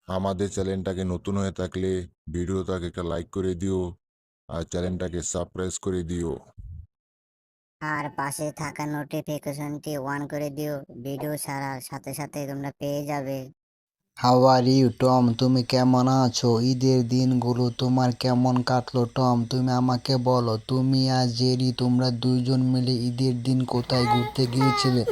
আমাদের চ্যানেলটাকে নতুন হয়ে থাকলে ভিডিওটাকে একটা লাইক করে দিও আর চ্যানেলটাকে সাবস্ক্রাইব করে দিও। আর পাশে থাকা নোটিফিকেশনটি অন করে দিও, ভিডিও ছাড়ার সাথে সাথে তোমরা পেয়ে যাবে। হাউ আর ইউ টম, তুমি কেমন আছো? ঈদের দিনগুলো তোমার কেমন কাটলো টম? তুমি আমাকে বলো। তুমি আর জেরি তোমরা দুইজন মিলে ঈদের দিন কোথায় ঘুরতে গিয়েছিলে?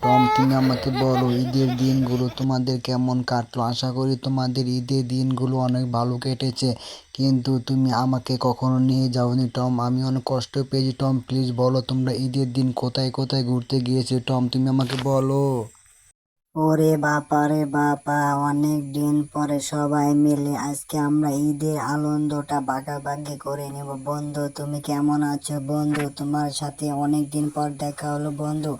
টম, তুমি আমাকে বলো ঈদের দিনগুলো তোমাদের কেমন কাটলো। আশা করি তোমাদের ঈদের দিনগুলো অনেক ভালো কেটেছে, কিন্তু তুমি আমাকে কখনো নিয়ে যাওনি টম। আমি অনেক কষ্ট পেয়েছি টম। প্লিজ বলো তোমরা ঈদের দিন কোথায় কোথায় ঘুরতে গিয়েছো টম, তুমি আমাকে বলো। ওরে বাবা রে বাবা, অনেক দিন পরে সবাই মিলে আজকে আমরা ঈদের আনন্দটা ভাগাভাগি করে নেব। বন্ধু তুমি কেমন আছো? বন্ধু তোমার সাথে অনেক দিন পর দেখা হলো বন্ধু।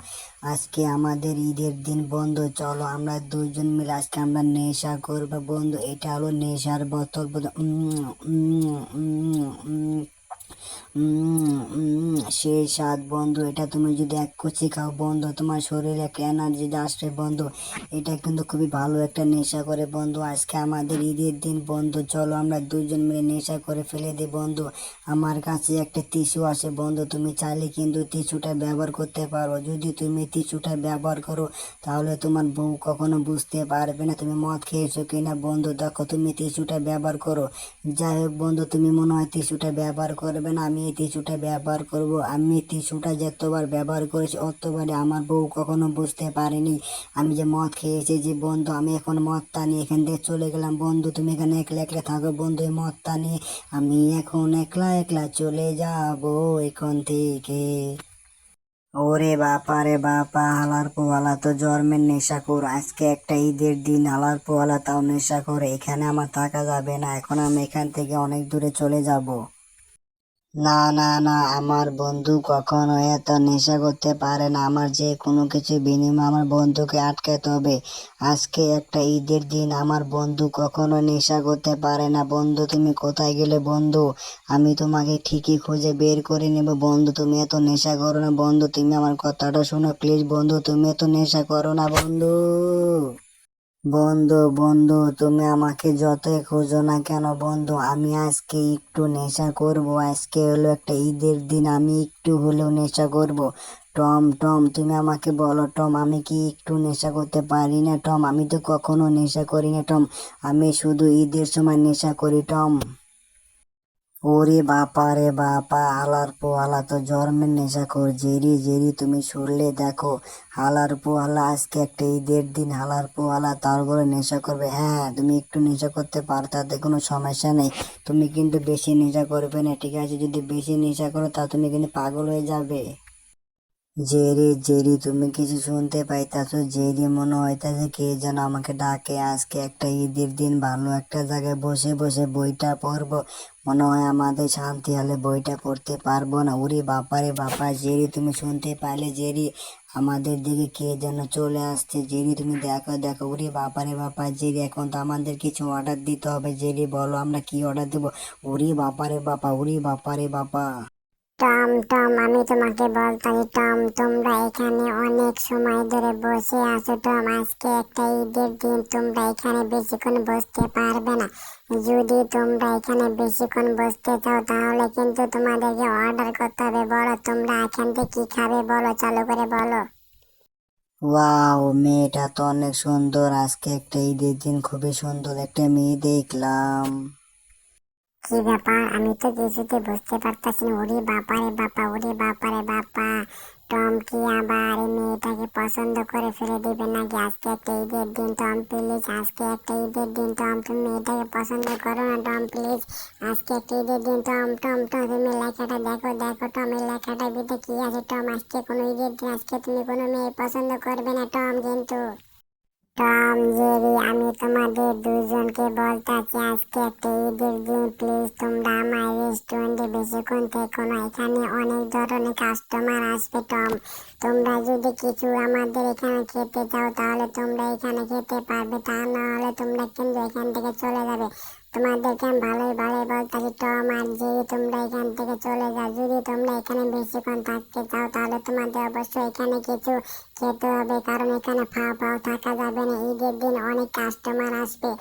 আজকে আমাদের ঈদের দিন বন্ধু, চলো আমরা দুজন মিলে আজকে আমরা নেশা করবো বন্ধু। এটা হলো নেশার বোতল বন্ধু। সেই স্বাদ বন্ধু, এটা তুমি যদি এক কচি খাও বন্ধু তোমার শরীরে একটা এনার্জি আসবে বন্ধু। এটা কিন্তু খুবই ভালো একটা নেশা করে বন্ধু। আজকে আমাদের ঈদের দিন বন্ধু, চলো আমরা দুজন মিলে নেশা করে ফেলে দিই বন্ধু। আমার কাছে একটা টিস্যু আছে বন্ধু, তুমি চাইলে কিন্তু টিস্যুটা ব্যবহার করতে পারো। যদি তুমি টিস্যুটা ব্যবহার করো তাহলে তোমার বউ কখনো বুঝতে পারবে না তুমি মদ খেয়েছো কিনা বন্ধু। দেখো তুমি টিস্যুটা ব্যবহার করো। যাই হোক বন্ধু, তুমি মনে হয় টিস্যুটা ব্যবহার করবে না, আমি এই টিস্যুটা ব্যবহার করব। আমি টিস্যুটা যতবার ব্যবহার করেছি অতবারে আমার বউ কখনো বুঝতে পারেনি আমি যে মদ খেয়েছি। যে বন্ধু আমি এখন মদটা নিয়ে এখান থেকে চলে গেলাম বন্ধু, তুমি এখানে একলা একলা থাকো বন্ধু। এই মদটা নিয়ে আমি এখন একলা একলা চলে যাব এখান থেকে। ওরে বাপা রে বাপা, হালার পোহালা তো জন্মের নেশাখোর। আজকে একটা ঈদের দিন, হালার পোহালা তাও নেশাখোর। এখানে আমার থাকা যাবে না, এখন আমি এখান থেকে অনেক দূরে চলে যাব। না না না, আমার বন্ধু কখনো এত নেশা করতে পারে না। আমার যে কোনো কিছু বিনিময়ে আমার বন্ধুকে আটকাতে হবে। আজকে একটা ঈদের দিন, আমার বন্ধু কখনো নেশা করতে পারে না। বন্ধু তুমি কোথায় গেলে বন্ধু? আমি তোমাকে ঠিকই খুঁজে বের করে নেব বন্ধু। তুমি এত নেশা করো না বন্ধু, তুমি আমার কথাটা শোনো প্লিজ বন্ধু, তুমি এত নেশা করো না বন্ধু। বন্ধু বন্ধু, তুমি আমাকে যতই খোঁজো না কেন বন্ধু, আমি আজকে একটু নেশা করব। আজকে হলো একটা ঈদের দিন, আমি একটু হলেও নেশা করব। টম টম তুমি আমাকে বলো টম, আমি কি একটু নেশা করতে পারি না টম? আমি তো কখনো নেশা করি না টম, আমি শুধু ঈদের সময় নেশা করি টম। ওরে বাপা রে বাপা, হালার পোহালা তো জন্মের নেশাখোর। জেরি জেরি তুমি শুনলে? দেখো হালার পোহালা আজকে একটা ঈদের দিন, হালার পোহালা তার করে নেশা করবে। হ্যাঁ তুমি একটু নেশা করতে পারো, তাতে কোনো সমস্যা নেই। তুমি কিন্তু বেশি নেশা করবে না, ঠিক আছে? যদি বেশি নেশা করো তা তুমি কিন্তু পাগল হয়ে যাবে। জেরি জেরি তুমি কিছু শুনতে পাইতাছো? জেরি মনে হইতাছে কে যেন আমাকে ডাকে। আজকে একটা ঈদের দিন, ভালো একটা জায়গায় বসে বসে বইটা পড়বো। মনে হয় আমাদের শান্তি হলে বইটা পড়তে পারবো না। উরি বাপারে বাপা, জেরি তুমি শুনতে পাইলে? জেরি আমাদের দিকে কে যেন চলে আসছে। জেরি তুমি দেখো দেখো। উরি বাপারে বাপা, জেরি এখন তো আমাদের কিছু অর্ডার দিতে হবে। জেরি বলো আমরা কি অর্ডার দেবো? উরি বাপারে বাপা, উরি বাপারে বাপা। টম টম, আমি তোমাকে বলতাছি টম, তোমরা এখানে অনেক সময় ধরে বসে আছো টম। আজকে একটা ঈদের দিন, তোমরা এখানে বেশিক্ষণ বসতে পারবে না। যদি তোমরা এখানে বেশিক্ষণ বসতে চাও তাহলে কিন্তু তোমাদেরকে অর্ডার করতে হবে। বলো তোমরা এখান থেকে কি খাবে, বলো চালু করে বলো। ওয়াও, মেয়েটা তো অনেক সুন্দর। আজকে একটা ঈদের দিন, খুবই সুন্দর একটা মেয়ে দেখলাম। কি ব্যাপার, আমি তো কিছুতে বুঝতে পারতাছি না। ওরে বাবা রে বাবা, ওরে বাবা রে বাবা, টম কি আবার এই মেয়েটাকে পছন্দ করে ফেলে দিবে নাকি? আজকে একটা ঈদের দিন টম, প্লিজ আজকে একটা ঈদের দিন টম, তুমি মেয়েটাকে পছন্দ করো না টম প্লিজ। আজকে একটা ঈদের দিন টম টম টম, তুমি লেখাটা দেখো দেখো টম, এই লেখাটার ভিতরে কি আছে টম? আজকে কোনো ঈদের দিন, আজকে তুমি কোনো মেয়ে পছন্দ করবে না টম কিন্তু। টম জেরি, আমি তোমাদের দুজনকে বলতাছি আজকে একটা ঈদের দিন, প্লিজ তোমরা আমার রেস্টুরেন্টে বেশিক্ষণ থেকো না। এখানে অনেক ধরনের কাস্টমার আসবে টম। তোমরা যদি কিছু আমাদের এখানে খেতে চাও তাহলে তোমরা এখানে খেতে পারবে, তা না হলে তোমরা কিন্তু এখান থেকে চলে যাবে। তোমাদেরকে আমি ভালোই ভালোই বলতেছি টম আর জেরি তোমরা এখান থেকে চলে যাও। যদি তোমরা এখানে বেশিক্ষণ থাকতে চাও তাহলে তোমাদের অবশ্যই এখানে কিছু খেতে হবে, কারণ এখানে ফাও থাকা যাবে না। ঈদের দিন অনেক কাস্টমার আসবে।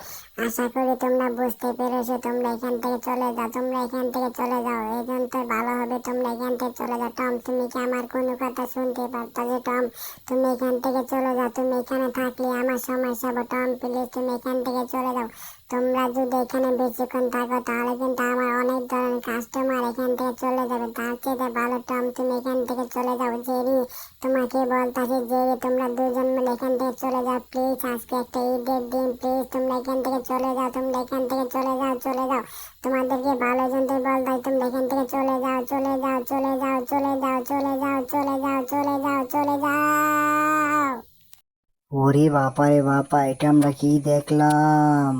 আশা করি তোমরা বুঝতে পেরেছো। তোমরা এখান থেকে চলে যাও, তোমরা এখান থেকে চলে যাও। এই জন্য তো ভালো হবে তোমরা এখান থেকে চলে যাও। টম তুমি কি আমার কোনো কথা শুনতে পারতাছো? টম তুমি এখান থেকে চলে যাও, তুমি এখানে থাকলে আমার সমস্যা হবে। টম প্লিজ তুমি এখান থেকে চলে যাও। তোমরা যদি এখানে বেশিক্ষণ থাকো তাহলে কিন্তু আমার অনেক ধরনের কাস্টমার এখান থেকে চলে যাবে। তার চেয়ে ভালো টম তুমি এখান থেকে চলে যাও। জেরি তোমাকে বলতাছি, জেরি তোমরা দুজন মিলে এখান থেকে চলে যাও প্লিজ। আজকে একটা ঈদের দিন, প্লিজ তোমরা এখান থেকে চলে যাও, তোমরা এখান থেকে চলে যাও, চলে যাও। তোমাদেরকে ভালো জনতে বলতাই তোমরা এখান থেকে চলে যাও, চলে যাও, চলে যাও, চলে যাও, চলে যাও, চলে যাও, চলে যাও, চলে যাও। ওরে বাপা রে বাপা, এটা আমরা কি দেখলাম!